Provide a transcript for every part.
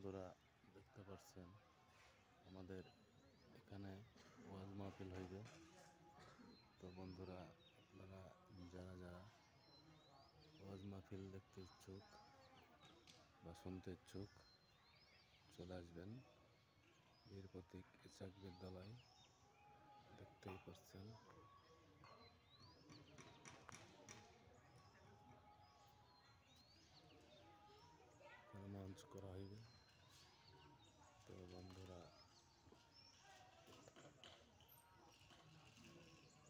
বন্ধুরা দেখতে পাচ্ছেন আমাদের এখানে ওয়াজ মাহফিল হইবে। তো বন্ধুরা আপনারা যারা যারা ওয়াজ মাহফিল দেখতে ইচ্ছুক বা শুনতে ইচ্ছুক চলে আসবেন বীর প্রতীক ইসাক বিদ্যালয়। দেখতেই পাচ্ছেন মঞ্চ করা হইবে। তো বন্ধুরা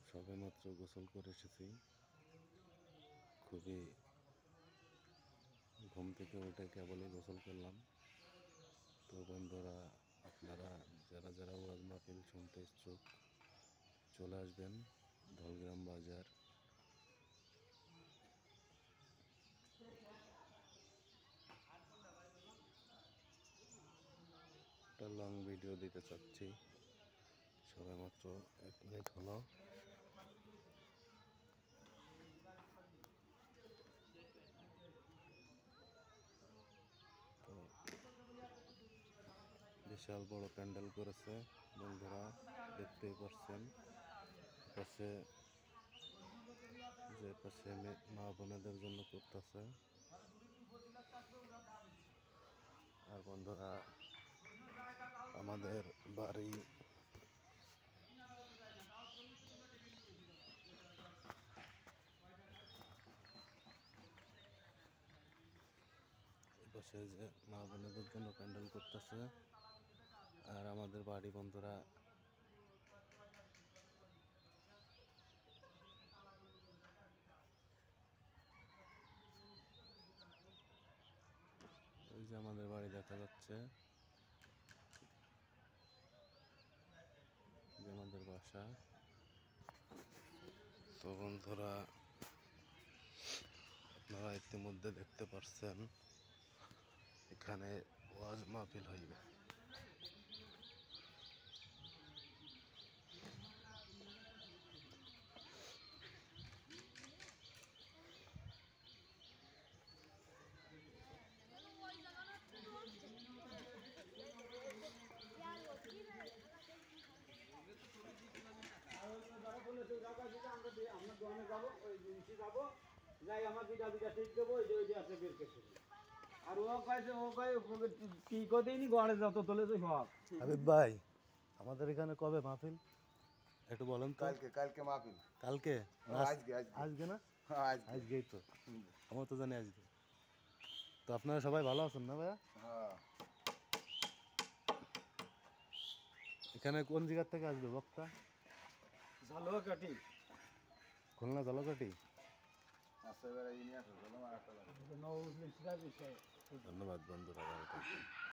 সবেমাত্র গোসল করে এসেছি, খুবই ঘুম থেকে উঠে কেবলই গোসল করলাম। তো বন্ধুরা আপনারা যারা যারা ওয়াজ মাহফিল শুনতে ইচ্ছুক চলে আসবেন ধলগ্রাম বাজার। একটা লং ভিডিও দিতে চাচ্ছি, সবেমাত্র 1 মিনিট হলো। তো বিশাল বড় প্যান্ডেল করেছে বন্ধুরা, দেখতেই পাচ্ছেন। পাশে যে পাশে মা বোনেদের জন্য করতেছে। আর বন্ধুরা আমাদের বাড়ি পাশে যে মা বোনেদের জন্য প্যান্ডেল করতেছে। আর আমাদের বাড়ি বন্ধুরা ওই যে আমাদের বাড়ি দেখা যাচ্ছে, যে আমাদের বাসা। তো বন্ধুরা আপনারা ইতিমধ্যে দেখতে পাচ্ছেন এখানে ওয়াজ মাহফিল হইবে। হাবিব ভাই, আমাদের এখানে কবে মাহফিল একটু বলেন তো? কালকে মাহফিল। কালকে? আজকে না? আজকেই তো, আমার তো জানি আজকে। তো আপনারা সবাই ভালো আছেন না ভাইয়া? হ্যাঁ। এখানে কোন জায়গার থেকে আসবে বক্তা? ঝালকাঠি। খুলনা ঝালকাঠি। ধন্যবাদ বন্ধুরা।